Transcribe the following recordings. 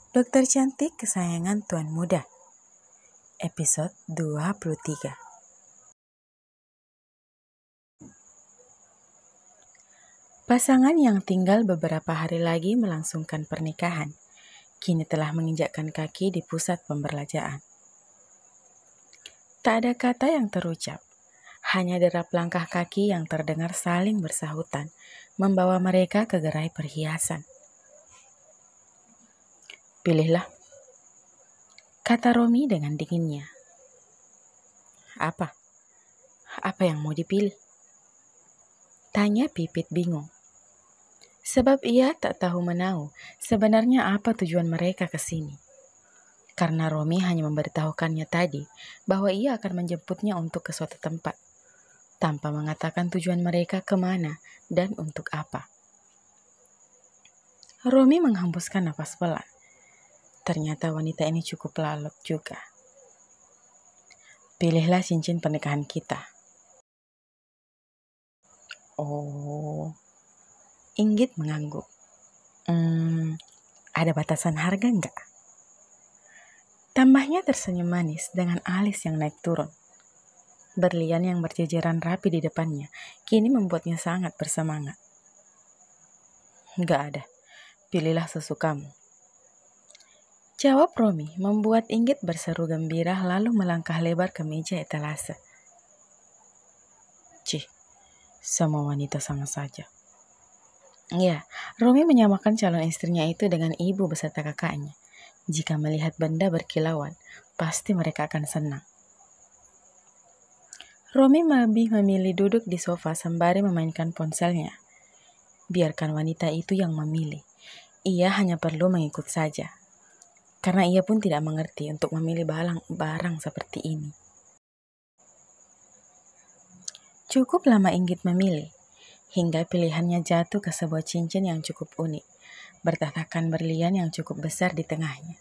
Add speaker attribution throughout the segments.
Speaker 1: Dokter Cantik Kesayangan Tuan Muda, episode 23. Pasangan yang tinggal beberapa hari lagi melangsungkan pernikahan, kini telah menginjakkan kaki di pusat pemberlajaan. Tak ada kata yang terucap, hanya derap langkah kaki yang terdengar saling bersahutan, membawa mereka ke gerai perhiasan. Pilihlah, kata Romi dengan dinginnya. Apa? Apa yang mau dipilih? Tanya Pipit bingung. Sebab ia tak tahu menahu sebenarnya apa tujuan mereka ke sini. Karena Romi hanya memberitahukannya tadi bahwa ia akan menjemputnya untuk ke suatu tempat, tanpa mengatakan tujuan mereka kemana dan untuk apa. Romi menghembuskan nafas pelan. Ternyata wanita ini cukup lalot juga. Pilihlah cincin pernikahan kita. Oh, Inggit mengangguk. Ada batasan harga enggak? Tambahnya tersenyum manis dengan alis yang naik turun. Berlian yang berjejeran rapi di depannya kini membuatnya sangat bersemangat. Enggak ada, pilihlah sesukamu. Jawab Romi membuat Inggit berseru gembira lalu melangkah lebar ke meja etalase. Cih, semua wanita sama saja. Ya, Romi menyamakan calon istrinya itu dengan ibu beserta kakaknya. Jika melihat benda berkilauan, pasti mereka akan senang. Romi lebih memilih duduk di sofa sembari memainkan ponselnya. Biarkan wanita itu yang memilih. Ia hanya perlu mengikut saja. Karena ia pun tidak mengerti untuk memilih barang seperti ini. Cukup lama Inggit memilih, hingga pilihannya jatuh ke sebuah cincin yang cukup unik, bertatakan berlian yang cukup besar di tengahnya.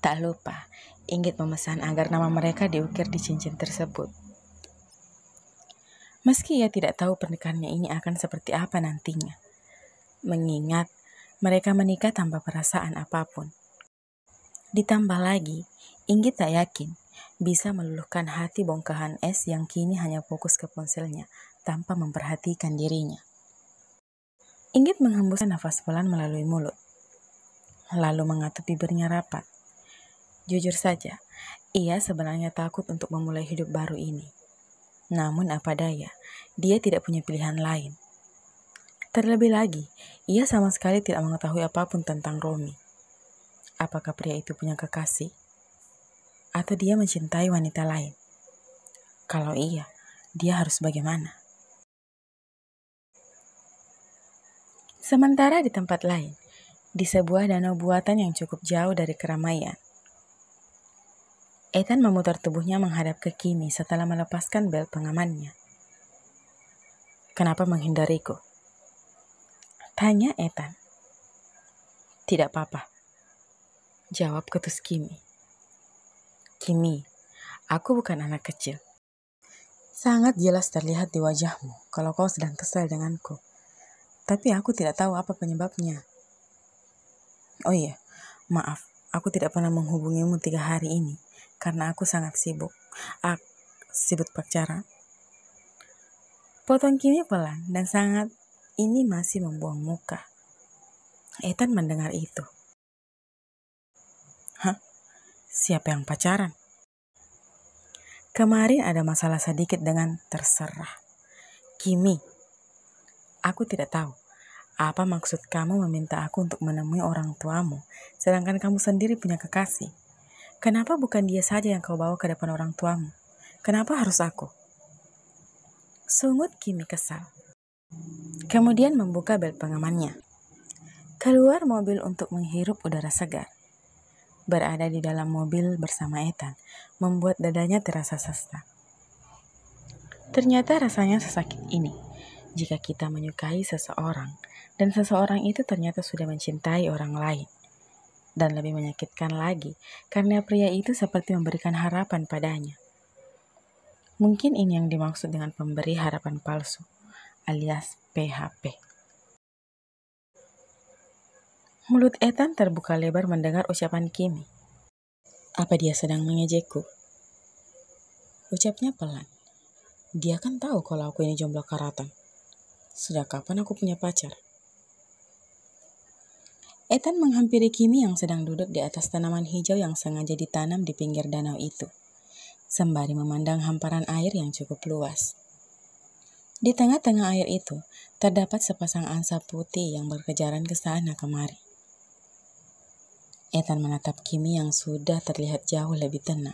Speaker 1: Tak lupa, Inggit memesan agar nama mereka diukir di cincin tersebut. Meski ia tidak tahu pernikahannya ini akan seperti apa nantinya, mengingat mereka menikah tanpa perasaan apapun. Ditambah lagi, Inggit tak yakin bisa meluluhkan hati bongkahan es yang kini hanya fokus ke ponselnya tanpa memperhatikan dirinya. Inggit menghembuskan nafas pelan melalui mulut, lalu mengatup bibirnya rapat. Jujur saja, ia sebenarnya takut untuk memulai hidup baru ini. Namun apa daya, dia tidak punya pilihan lain. Terlebih lagi, ia sama sekali tidak mengetahui apapun tentang Romi. Apakah pria itu punya kekasih? Atau dia mencintai wanita lain? Kalau iya, dia harus bagaimana? Sementara di tempat lain, di sebuah danau buatan yang cukup jauh dari keramaian, Ethan memutar tubuhnya menghadap ke Kimi setelah melepaskan bel pengamannya. Kenapa menghindariku? Tanya Ethan. Tidak apa-apa, jawab ketus Kimi. Kimi, aku bukan anak kecil. Sangat jelas terlihat di wajahmu kalau kau sedang kesal denganku. Tapi aku tidak tahu apa penyebabnya. Oh iya, maaf, aku tidak pernah menghubungimu 3 hari ini karena aku sangat sibuk. Sibuk pacaran. Potong Kimi pelan dan sangat ini masih membuang muka. Ethan mendengar itu. Hah? Siapa yang pacaran? Kemarin ada masalah sedikit dengan terserah. Kimi, aku tidak tahu. Apa maksud kamu meminta aku untuk menemui orang tuamu, sedangkan kamu sendiri punya kekasih? Kenapa bukan dia saja yang kau bawa ke depan orang tuamu? Kenapa harus aku? Sungut Kimi kesal. Kemudian membuka bel pengamannya. Keluar mobil untuk menghirup udara segar. Berada di dalam mobil bersama Ethan, membuat dadanya terasa sesak. Ternyata rasanya sesakit ini, jika kita menyukai seseorang, dan seseorang itu ternyata sudah mencintai orang lain. Dan lebih menyakitkan lagi, karena pria itu seperti memberikan harapan padanya. Mungkin ini yang dimaksud dengan pemberi harapan palsu, alias PHP. Mulut Ethan terbuka lebar mendengar ucapan Kimi. Apa dia sedang mengejekku? Ucapnya pelan. Dia kan tahu kalau aku ini jomblo karatan. Sejak kapan aku punya pacar? Ethan menghampiri Kimi yang sedang duduk di atas tanaman hijau yang sengaja ditanam di pinggir danau itu, sembari memandang hamparan air yang cukup luas. Di tengah-tengah air itu, terdapat sepasang angsa putih yang berkejaran ke sana kemari. Ethan menatap Kimi yang sudah terlihat jauh lebih tenang.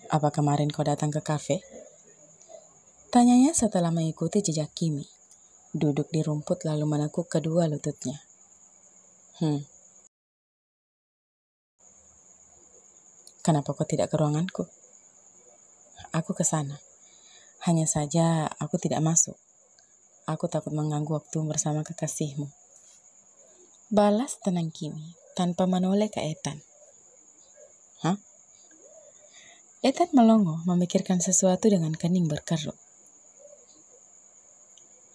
Speaker 1: Apa kemarin kau datang ke kafe? Tanyanya setelah mengikuti jejak Kimi, duduk di rumput lalu menekuk kedua lututnya. Kenapa kau tidak ke ruanganku? Aku ke sana. Hanya saja aku tidak masuk. Aku takut mengganggu waktu bersama kekasihmu. Balas tenang Kimi tanpa menoleh ke Ethan. Hah? Ethan melongo memikirkan sesuatu dengan kening berkerut.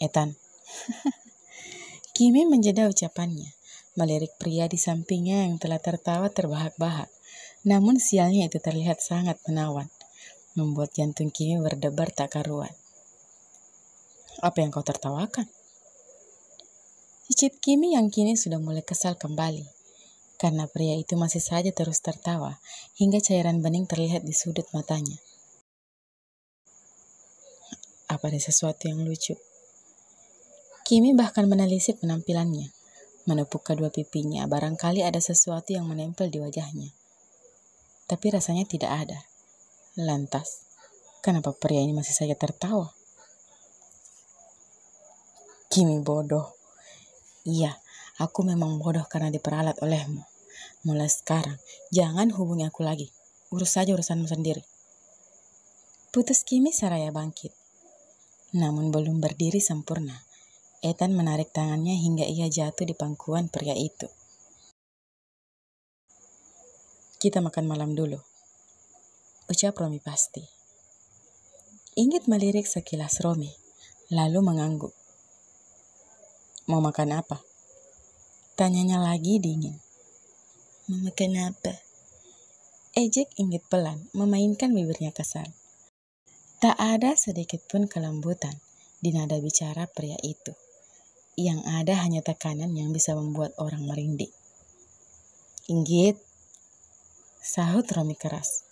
Speaker 1: Ethan. Kimi menjeda ucapannya, melirik pria di sampingnya yang telah tertawa terbahak-bahak. Namun sialnya itu terlihat sangat menawan, membuat jantung Kimi berdebar tak karuan. Apa yang kau tertawakan? Cicit Kimi yang kini sudah mulai kesal kembali, karena pria itu masih saja terus tertawa, hingga cairan bening terlihat di sudut matanya. Apa ada sesuatu yang lucu? Kimi bahkan menelisik penampilannya, menepuk kedua pipinya, barangkali ada sesuatu yang menempel di wajahnya. Tapi rasanya tidak ada. Lantas, kenapa pria ini masih saja tertawa? Kimi bodoh. Iya, aku memang bodoh karena diperalat olehmu. Mulai sekarang, jangan hubungi aku lagi. Urus saja urusanmu sendiri. Putus Kimi saraya bangkit. Namun belum berdiri sempurna. Ethan menarik tangannya hingga ia jatuh di pangkuan pria itu. Kita makan malam dulu, ucap Romi pasti. Inggit melirik sekilas Romi, lalu mengangguk. Mau makan apa? Tanyanya lagi dingin. Mau makan apa? Ejek Inggit pelan, memainkan bibirnya kesal. Tak ada sedikit pun kelembutan di nada bicara pria itu. Yang ada hanya tekanan yang bisa membuat orang merinding. Inggit, sahut Romi keras.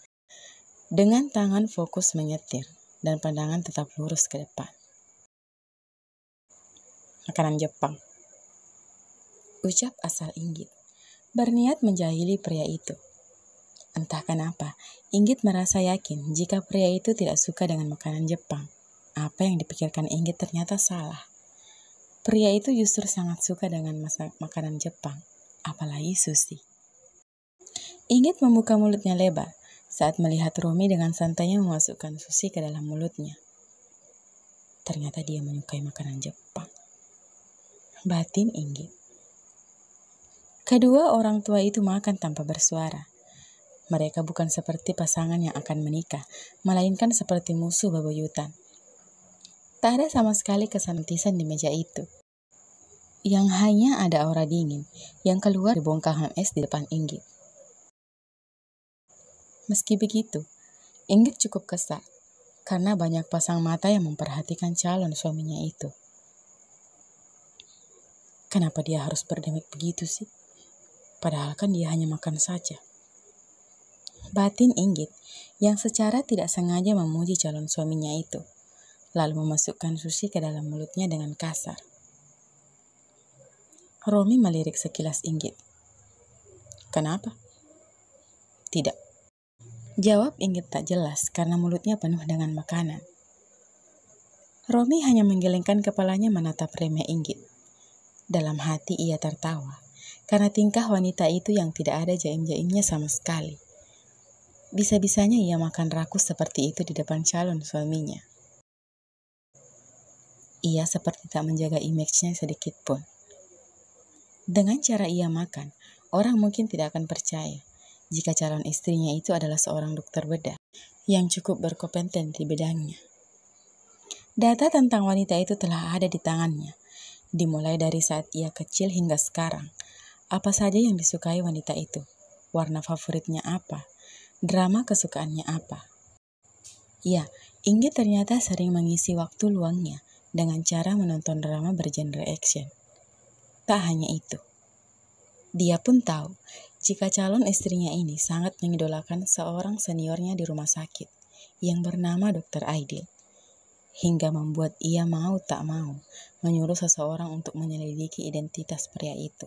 Speaker 1: Dengan tangan fokus menyetir dan pandangan tetap lurus ke depan. Makanan Jepang, ucap asal Inggit, berniat menjahili pria itu. Entah kenapa, Inggit merasa yakin jika pria itu tidak suka dengan makanan Jepang. Apa yang dipikirkan Inggit ternyata salah. Pria itu justru sangat suka dengan makanan Jepang, apalagi sushi. Inggit membuka mulutnya lebar saat melihat Romi dengan santainya memasukkan sushi ke dalam mulutnya. Ternyata dia menyukai makanan Jepang. Batin Inggit. Kedua orang tua itu makan tanpa bersuara. Mereka bukan seperti pasangan yang akan menikah, melainkan seperti musuh bebuyutan. Tak ada sama sekali kesantisan di meja itu. Yang hanya ada aura dingin yang keluar dari bongkahan es di depan Inggit. Meski begitu, Inggit cukup kesal karena banyak pasang mata yang memperhatikan calon suaminya itu. Kenapa dia harus berdemik begitu sih? Padahal kan dia hanya makan saja. Batin Inggit yang secara tidak sengaja memuji calon suaminya itu, lalu memasukkan sushi ke dalam mulutnya dengan kasar. Romi melirik sekilas Inggit. Kenapa? Tidak. Jawab Inggit tak jelas karena mulutnya penuh dengan makanan. Romi hanya menggelengkan kepalanya menatap remeh Inggit. Dalam hati ia tertawa, karena tingkah wanita itu yang tidak ada jaim-jaimnya sama sekali. Bisa-bisanya ia makan rakus seperti itu di depan calon suaminya. Ia seperti tak menjaga image-nya sedikit pun. Dengan cara ia makan, orang mungkin tidak akan percaya jika calon istrinya itu adalah seorang dokter bedah yang cukup berkompeten di bidangnya. Data tentang wanita itu telah ada di tangannya, Dimulai dari saat ia kecil hingga sekarang. Apa saja yang disukai wanita itu? Warna favoritnya apa? Drama kesukaannya apa? Ya, Inggit ternyata sering mengisi waktu luangnya dengan cara menonton drama bergenre action. Tak hanya itu, dia pun tahu jika calon istrinya ini sangat mengidolakan seorang seniornya di rumah sakit yang bernama Dr. Aidil, hingga membuat ia mau tak mau menyuruh seseorang untuk menyelidiki identitas pria itu.